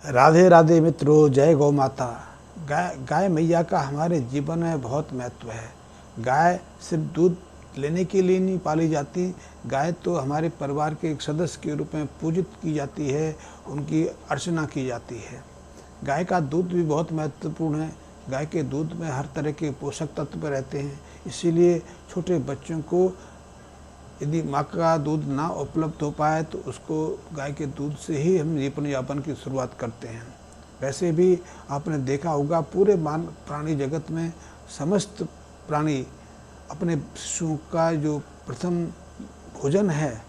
राधे राधे मित्रों, जय गौ माता। गाय मैया का हमारे जीवन में बहुत महत्व है। गाय सिर्फ दूध लेने के लिए नहीं पाली जाती, गाय तो हमारे परिवार के एक सदस्य के रूप में पूजित की जाती है, उनकी अर्चना की जाती है। गाय का दूध भी बहुत महत्वपूर्ण है। गाय के दूध में हर तरह के पोषक तत्व रहते हैं, इसीलिए छोटे बच्चों को यदि माँ का दूध ना उपलब्ध हो पाए तो उसको गाय के दूध से ही हम जीवन यापन की शुरुआत करते हैं। वैसे भी आपने देखा होगा, पूरे प्राणी जगत में समस्त प्राणी अपने शिशुओं का जो प्रथम भोजन है,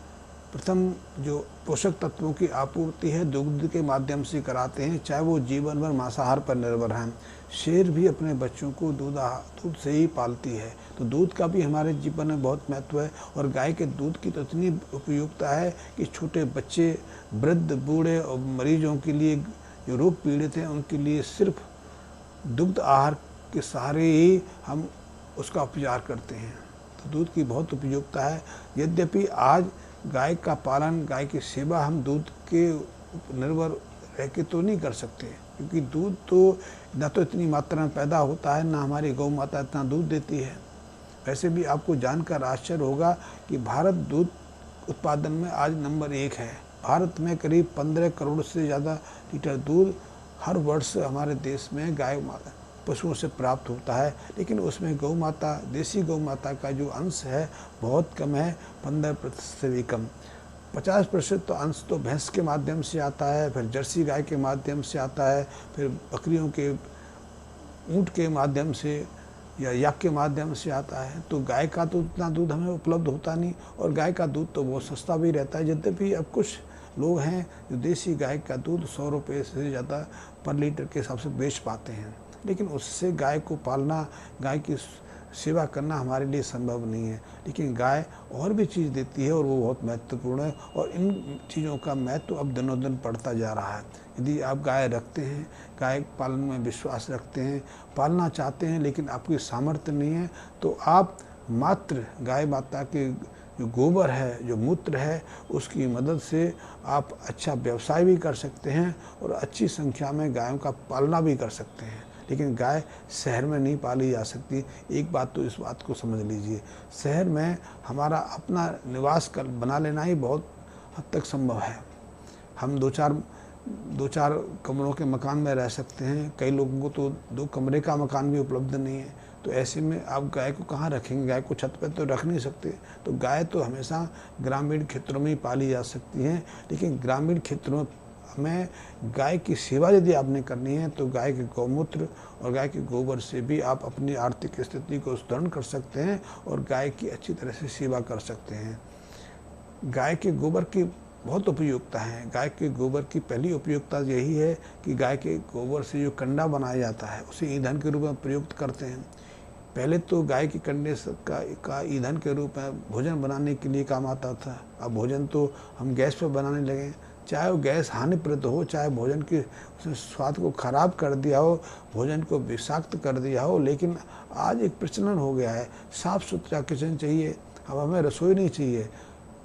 प्रथम जो पोषक तत्वों की आपूर्ति है, दुग्ध के माध्यम से कराते हैं, चाहे वो जीवन भर मांसाहार पर निर्भर हैं। शेर भी अपने बच्चों को दूध से ही पालती है। तो दूध का भी हमारे जीवन में बहुत महत्व है। और गाय के दूध की तो इतनी उपयोगिता है कि छोटे बच्चे, वृद्ध, बूढ़े और मरीजों के लिए, जो रोग पीड़ित हैं, उनके लिए सिर्फ दुग्ध आहार के सहारे ही हम उसका उपचार करते हैं। तो दूध की बहुत उपयोगिता है। यद्यपि आज गाय का पालन, गाय की सेवा हम दूध के निर्भर रह के तो नहीं कर सकते, क्योंकि दूध तो न तो इतनी मात्रा में पैदा होता है, ना हमारी गौ माता इतना दूध देती है। वैसे भी आपको जानकर आश्चर्य होगा कि भारत दूध उत्पादन में आज नंबर 1 है। भारत में करीब 15 करोड़ से ज़्यादा लीटर दूध हर वर्ष हमारे देश में गाय पशुओं से प्राप्त होता है, लेकिन उसमें गौ माता, देसी गौ माता का जो अंश है बहुत कम है, 15% से भी कम। 50% तो अंश तो भैंस के माध्यम से आता है, फिर जर्सी गाय के माध्यम से आता है, फिर बकरियों के, ऊँट के माध्यम से या याक के माध्यम से आता है। तो गाय का तो उतना दूध हमें उपलब्ध होता नहीं, और गाय का दूध तो बहुत सस्ता भी रहता है। यद्यपि अब कुछ लोग हैं जो देसी गाय का दूध 100 रुपये से ज़्यादा पर लीटर के हिसाब से बेच पाते हैं, लेकिन उससे गाय को पालना, गाय की सेवा करना हमारे लिए संभव नहीं है। लेकिन गाय और भी चीज़ देती है और वो बहुत महत्वपूर्ण है, और इन चीज़ों का महत्व अब दिनों दिन बढ़ता जा रहा है। यदि आप गाय रखते हैं, गाय पालन में विश्वास रखते हैं, पालना चाहते हैं, लेकिन आपकी सामर्थ्य नहीं है, तो आप मात्र गाय माता के जो गोबर है, जो मूत्र है, उसकी मदद से आप अच्छा व्यवसाय भी कर सकते हैं और अच्छी संख्या में गायों का पालना भी कर सकते हैं। लेकिन गाय शहर में नहीं पाली जा सकती। एक बात तो इस बात को समझ लीजिए, शहर में हमारा अपना निवास बना लेना ही बहुत हद तक संभव है। हम दो चार कमरों के मकान में रह सकते हैं, कई लोगों को तो 2 कमरे का मकान भी उपलब्ध नहीं है। तो ऐसे में आप गाय को कहाँ रखेंगे? गाय को छत पर तो रख नहीं सकते। तो गाय तो हमेशा ग्रामीण क्षेत्रों में ही पाली जा सकती हैं, लेकिन ग्रामीण क्षेत्रों में गाय की सेवा यदि आपने करनी है तो गाय के गौमूत्र और गाय के गोबर से भी आप अपनी आर्थिक स्थिति को सुदृढ़ कर सकते हैं और गाय की अच्छी तरह से सेवा कर सकते हैं। गाय के गोबर की बहुत उपयोगिता है। गाय के गोबर की पहली उपयोगिता यही है कि गाय के गोबर से जो कंडा बनाया जाता है उसे ईंधन के रूप में प्रयुक्त करते हैं। पहले तो गाय के कंडे का ईंधन के रूप में भोजन बनाने के लिए काम आता था। अब भोजन तो हम गैस पर बनाने लगे, चाहे वो गैस हानिप्रद हो, चाहे भोजन के स्वाद को खराब कर दिया हो, भोजन को विषाक्त कर दिया हो, लेकिन आज एक प्रचलन हो गया है, साफ़ सुथरा किचन चाहिए। अब हमें रसोई नहीं चाहिए।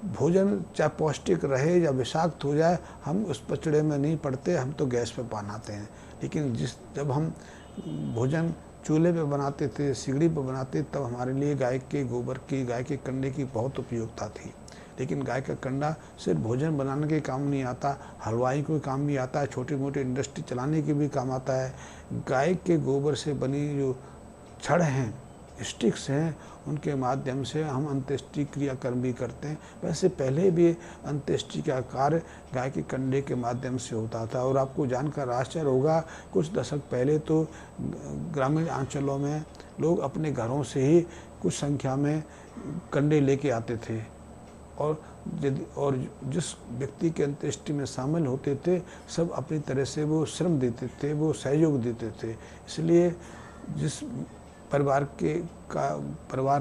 भोजन चाहे पौष्टिक रहे या विषाक्त हो जाए, हम उस पचड़े में नहीं पड़ते, हम तो गैस पे बनाते हैं। लेकिन जब हम भोजन चूल्हे पे बनाते थे, सिगड़ी पे बनाते, तब हमारे लिए गाय के गोबर की, गाय के कंडे की बहुत उपयोगिता थी। लेकिन गाय का कंडा सिर्फ भोजन बनाने के काम नहीं आता, हलवाई को काम भी आता है, छोटी मोटी इंडस्ट्री चलाने के भी काम आता है। गाय के गोबर से बनी जो छड़ हैं, स्टिक्स हैं, उनके माध्यम से हम अंत्येष्टि क्रियाकर्म भी करते हैं। वैसे पहले भी अंत्येष्टि का कार्य गाय के कंडे के माध्यम से होता था। और आपको जानकर आश्चर्य होगा, कुछ दशक पहले तो ग्रामीण अंचलों में लोग अपने घरों से ही कुछ संख्या में कंडे लेके आते थे, और जिस व्यक्ति के अंत्येष्टि में शामिल होते थे, सब अपनी तरह से वो श्रम देते थे, वो सहयोग देते थे। इसलिए जिस परिवार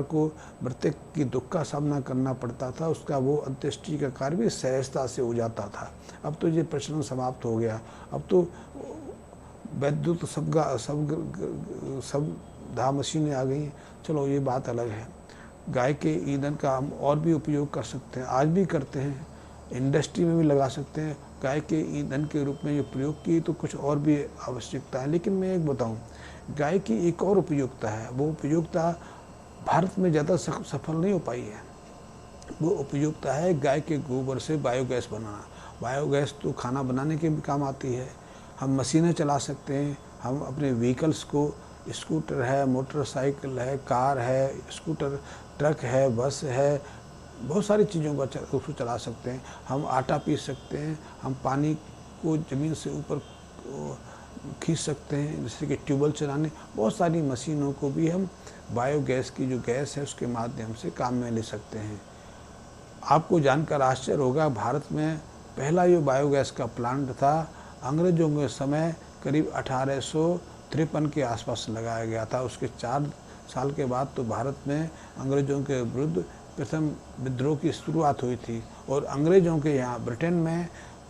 को मृतक की दुख का सामना करना पड़ता था, उसका वो अंत्येष्टि का कार्य भी सहजता से हो जाता था। अब तो ये प्रचलन समाप्त हो गया। अब तो वैद्युत सब मशीनें आ गई। चलो ये बात अलग है। गाय के ईंधन का हम और भी उपयोग कर सकते हैं, आज भी करते हैं, इंडस्ट्री में भी लगा सकते हैं, गाय के ईंधन के रूप में जो प्रयोग की तो कुछ और भी आवश्यकता है। लेकिन मैं एक बताऊं, गाय की एक और उपयोगिता है, वो उपयोगिता भारत में ज़्यादा सफल नहीं हो पाई है। वो उपयोगिता है गाय के गोबर से बायोगैस बनाना। बायोगैस तो खाना बनाने के भी काम आती है, हम मशीनें चला सकते हैं, हम अपने व्हीकल्स को, स्कूटर है, मोटरसाइकिल है, कार है, स्कूटर, ट्रक है, बस है, बहुत सारी चीज़ों का उसको चला सकते हैं। हम आटा पीस सकते हैं, हम पानी को ज़मीन से ऊपर खींच सकते हैं, जैसे कि ट्यूबवेल चलाने। बहुत सारी मशीनों को भी हम बायोगैस की जो गैस है उसके माध्यम से काम में ले सकते हैं। आपको जानकर आश्चर्य होगा, भारत में पहला जो बायोगैस का प्लांट था अंग्रेजों के समय करीब 1853 के आसपास लगाया गया था। उसके 4 साल के बाद तो भारत में अंग्रेजों के विरुद्ध प्रथम विद्रोह की शुरुआत हुई थी और अंग्रेजों के यहाँ ब्रिटेन में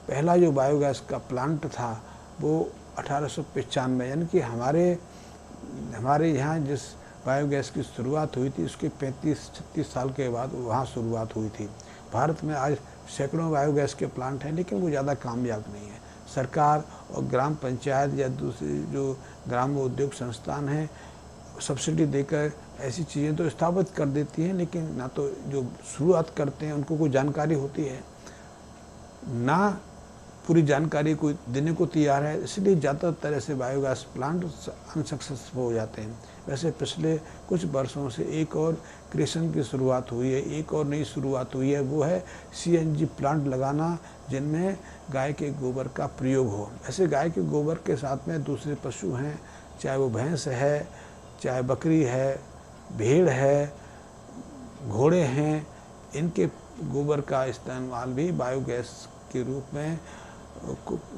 पहला जो बायोगैस का प्लांट था वो 1895, यानी कि हमारे यहाँ जिस बायोगैस की शुरुआत हुई थी उसके 35-36 साल के बाद वहाँ शुरुआत हुई थी। भारत में आज सैकड़ों बायोगैस के प्लांट हैं, लेकिन वो ज़्यादा कामयाब नहीं है। सरकार और ग्राम पंचायत या दूसरी जो ग्राम उद्योग संस्थान हैं सब्सिडी देकर ऐसी चीज़ें तो स्थापित कर देती हैं, लेकिन ना तो जो शुरुआत करते हैं उनको कोई जानकारी होती है, ना पूरी जानकारी कोई देने को तैयार है, इसलिए ज़्यादातर ऐसे बायोगैस प्लांट अनसक्सेसफुल हो जाते हैं। वैसे पिछले कुछ वर्षों से एक और क्रिएशन की शुरुआत हुई है, एक और नई शुरुआत हुई है, वो है CNG प्लांट लगाना, जिनमें गाय के गोबर का प्रयोग हो। ऐसे गाय के गोबर के साथ में दूसरे पशु हैं, चाहे वो भैंस है, चाहे बकरी है, भेड़ है, घोड़े हैं, इनके गोबर का इस्तेमाल भी बायोगैस के रूप में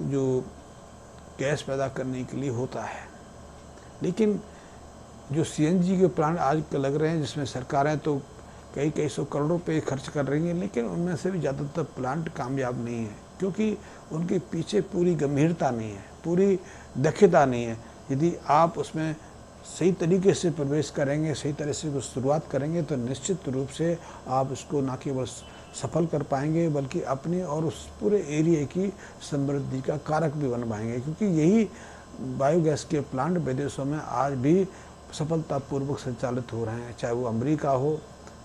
जो गैस पैदा करने के लिए होता है। लेकिन जो CNG के प्लांट आजकल लग रहे हैं, जिसमें सरकारें तो कई सौ करोड़ रुपए खर्च कर रही हैं, लेकिन उनमें से भी ज़्यादातर प्लांट कामयाब नहीं है, क्योंकि उनके पीछे पूरी गंभीरता नहीं है, पूरी दक्षता नहीं है। यदि आप उसमें सही तरीके से प्रवेश करेंगे, सही तरह से शुरुआत करेंगे, तो निश्चित रूप से आप इसको न केवल सफल कर पाएंगे बल्कि अपनी और उस पूरे एरिया की समृद्धि का कारक भी बन पाएंगे। क्योंकि यही बायोगैस के प्लांट विदेशों में आज भी सफलतापूर्वक संचालित हो रहे हैं, चाहे वो अमेरिका हो,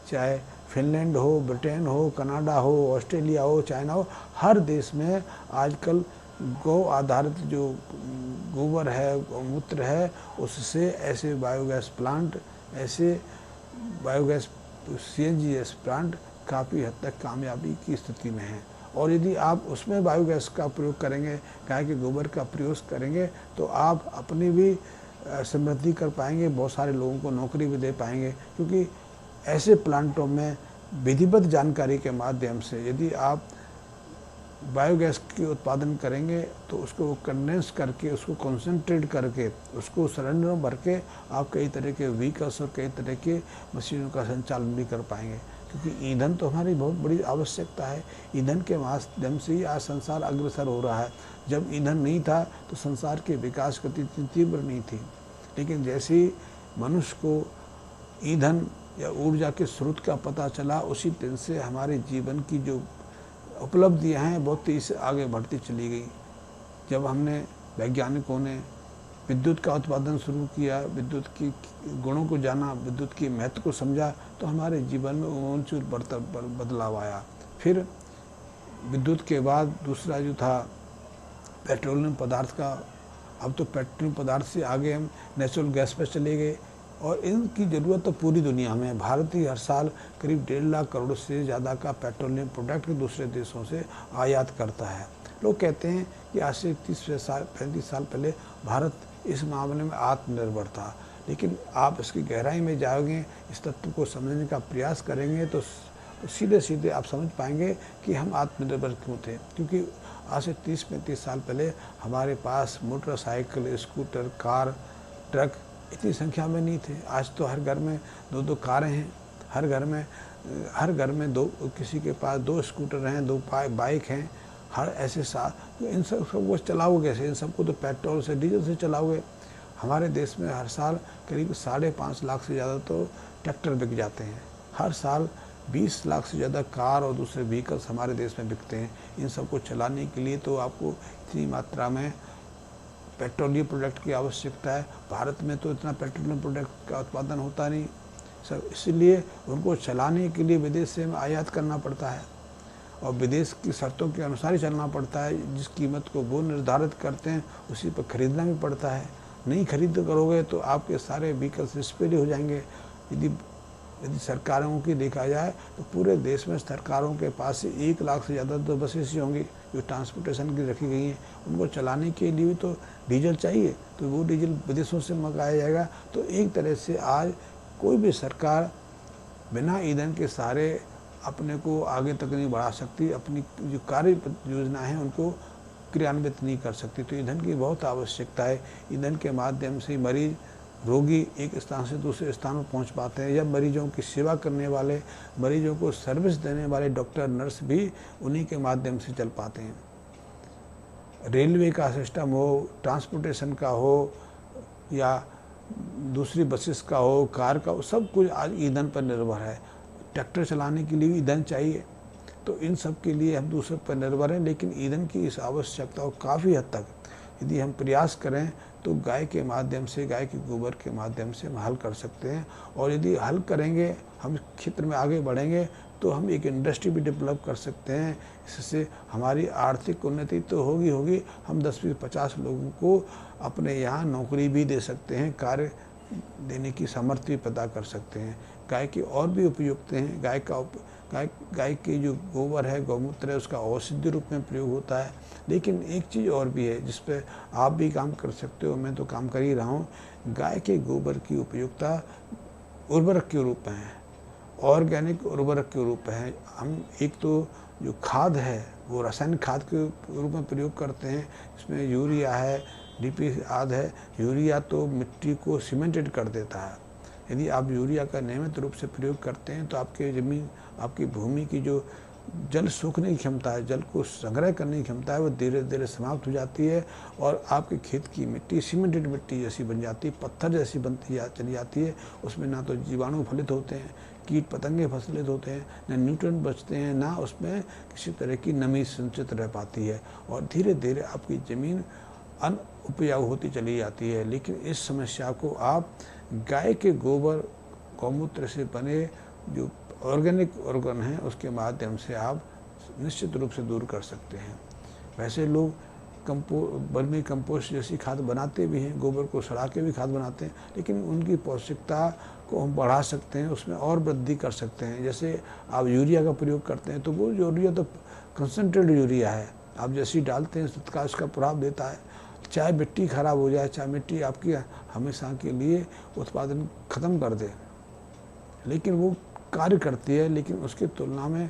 चाहे फिनलैंड हो, ब्रिटेन हो, कनाडा हो, ऑस्ट्रेलिया हो, चाइना हो, हर देश में आजकल गौ आधारित जो गोबर है, गौमूत्र है, उससे ऐसे बायोगैस प्लांट, ऐसे बायोगैस CNG प्लांट काफ़ी हद तक कामयाबी की स्थिति में हैं। और यदि आप उसमें बायोगैस का प्रयोग करेंगे, गाय के गोबर का प्रयोग करेंगे, तो आप अपनी भी समृद्धि कर पाएंगे, बहुत सारे लोगों को नौकरी भी दे पाएंगे। क्योंकि ऐसे प्लांटों में विधिवत जानकारी के माध्यम से यदि आप बायोगैस के उत्पादन करेंगे तो उसको कंडेंस करके, उसको कंसंट्रेट करके, उसको सिलेंडर में भर के आप कई तरह के व्हीकल्स और कई तरह के मशीनों का संचालन भी कर पाएंगे। क्योंकि ईंधन तो हमारी बहुत बड़ी आवश्यकता है, ईंधन के माध्यम से ही आज संसार अग्रसर हो रहा है। जब ईंधन नहीं था तो संसार के विकास गति इतनी तीव्र नहीं थी, लेकिन जैसे ही मनुष्य को ईंधन या ऊर्जा के स्रोत का पता चला, उसी दिन से हमारे जीवन की जो उपलब्धियां हैं बहुत तेज़ी से आगे बढ़ती चली गई। जब हमने वैज्ञानिकों ने विद्युत का उत्पादन शुरू किया, विद्युत की गुणों को जाना, विद्युत की महत्व को समझा, तो हमारे जीवन में आमूल बदलाव आया। फिर विद्युत के बाद दूसरा जो था पेट्रोलियम पदार्थ का, अब तो पेट्रोलियम पदार्थ से आगे हम नेचुरल गैस पर चले गए, और इनकी ज़रूरत तो पूरी दुनिया में है। भारत ही हर साल करीब 1.5 लाख करोड़ से ज़्यादा का पेट्रोलियम प्रोडक्ट दूसरे देशों से आयात करता है। लोग कहते हैं कि आज से 35 साल पहले भारत इस मामले में आत्मनिर्भर था, लेकिन आप इसकी गहराई में जाओगे, इस तत्व को समझने का प्रयास करेंगे तो सीधे सीधे आप समझ पाएंगे कि हम आत्मनिर्भर क्यों थे। क्योंकि आज से 30-35 साल पहले हमारे पास मोटरसाइकिल, स्कूटर, कार, ट्रक इतनी संख्या में नहीं थे। आज तो हर घर में 2-2 कारें हैं, हर घर में किसी के पास 2 स्कूटर हैं, 2 बाइक हैं। हर ऐसे इन सबको चलाओगे कैसे? इन सबको तो पेट्रोल से, डीजल से चलाओगे। हमारे देश में हर साल करीब 5.5 लाख से ज़्यादा तो ट्रैक्टर बिक जाते हैं। हर साल 20 लाख से ज़्यादा कार और दूसरे व्हीकल्स हमारे देश में बिकते हैं। इन सबको चलाने के लिए तो आपको इतनी मात्रा में पेट्रोलियम प्रोडक्ट की आवश्यकता है। भारत में तो इतना पेट्रोलियम प्रोडक्ट का उत्पादन होता नहीं सर, इसलिए उनको चलाने के लिए विदेश से आयात करना पड़ता है और विदेश की शर्तों के अनुसार ही चलना पड़ता है। जिस कीमत को वो निर्धारित करते हैं उसी पर खरीदना भी पड़ता है। नहीं खरीद करोगे तो आपके सारे व्हीकल्स डिस्प्ले हो जाएंगे। यदि सरकारों की देखा जाए तो पूरे देश में सरकारों के पास से 1 लाख से ज़्यादा तो बसेस ही होंगी जो ट्रांसपोर्टेशन की रखी गई हैं। उनको चलाने के लिए भी तो डीजल चाहिए, तो वो डीजल विदेशों से मंगाया जाएगा। तो एक तरह से आज कोई भी सरकार बिना ईंधन के सहारे अपने को आगे तक नहीं बढ़ा सकती, अपनी जो कार्य योजना है उनको क्रियान्वित नहीं कर सकती। तो ईंधन की बहुत आवश्यकता है। ईंधन के माध्यम से मरीज रोगी एक स्थान से दूसरे स्थान पर पहुंच पाते हैं। जब मरीजों की सेवा करने वाले, मरीजों को सर्विस देने वाले डॉक्टर नर्स भी उन्हीं के माध्यम से चल पाते हैं। रेलवे का सिस्टम हो, ट्रांसपोर्टेशन का हो या दूसरी बसेस का हो, कार का हो, सब कुछ आज ईंधन पर निर्भर है। ट्रैक्टर चलाने के लिए भी ईंधन चाहिए, तो इन सब के लिए हम दूसरे पर निर्भर हैं। लेकिन ईंधन की इस आवश्यकता को काफ़ी हद तक यदि हम प्रयास करें तो गाय के माध्यम से, गाय के गोबर के माध्यम से हम हल कर सकते हैं। और यदि हल करेंगे, हम क्षेत्र में आगे बढ़ेंगे तो हम एक इंडस्ट्री भी डेवलप कर सकते हैं। इससे हमारी आर्थिक उन्नति तो होगी, हम 10-50 लोगों को अपने यहाँ नौकरी भी दे सकते हैं, कार्य देने की सामर्थ्य भी पैदा कर सकते हैं। गाय की और भी उपयुक्त हैं। गाय के जो गोबर है, गौमूत्र है, उसका औषधि रूप में प्रयोग होता है। लेकिन एक चीज़ और भी है जिस पे आप भी काम कर सकते हो, मैं तो काम कर ही रहा हूँ। गाय के गोबर की उपयोगिता उर्वरक के रूप में है, ऑर्गेनिक उर्वरक के रूप में है। हम एक तो जो खाद है वो रासायनिक खाद के रूप में प्रयोग करते हैं। इसमें यूरिया है, डीपी आदि है। यूरिया तो मिट्टी को सीमेंटेड कर देता है। यदि आप यूरिया का नियमित रूप से प्रयोग करते हैं तो आपके ज़मीन, आपकी भूमि की जो जल सोखने की क्षमता है, जल को संग्रह करने की क्षमता है, वो धीरे धीरे समाप्त हो जाती है और आपके खेत की मिट्टी सीमेंटेड मिट्टी जैसी बन जाती है, पत्थर जैसी चली जाती है। उसमें ना तो जीवाणु फलित होते हैं, कीट पतंगे फसलित होते हैं, न न्यूट्रिएंट बचते हैं, ना उसमें किसी तरह की नमी संचित रह पाती है और धीरे धीरे आपकी ज़मीन अनुपजाऊ होती चली जाती है। लेकिन इस समस्या को आप गाय के गोबर, गौमूत्र से बने जो ऑर्गेनिक ऑर्गन हैं उसके माध्यम से आप निश्चित रूप से दूर कर सकते हैं। वैसे लोग वर्मी कंपोस्ट जैसी खाद बनाते भी हैं, गोबर को सड़ा के भी खाद बनाते हैं, लेकिन उनकी पौष्टिकता को हम बढ़ा सकते हैं, उसमें और वृद्धि कर सकते हैं। जैसे आप यूरिया का प्रयोग करते हैं तो वो यूरिया तो कंसनट्रेटेड यूरिया है, आप जैसी डालते हैं तत्काल उसका प्रभाव देता है। चाहे मिट्टी खराब हो जाए, चाहे मिट्टी आपकी हमेशा के लिए उत्पादन खत्म कर दे, लेकिन वो कार्य करती है। लेकिन उसकी तुलना में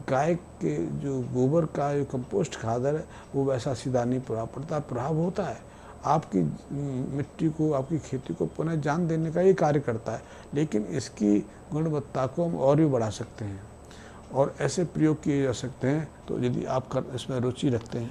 गाय के जो गोबर का जो कंपोस्ट खाद है वो वैसा सीधा नहीं प्रभाव पड़ता। प्रभाव होता है, आपकी मिट्टी को, आपकी खेती को पुनः जान देने का ये कार्य करता है, लेकिन इसकी गुणवत्ता को हम और भी बढ़ा सकते हैं और ऐसे प्रयोग किए जा सकते हैं। तो यदि आप इसमें रुचि रखते हैं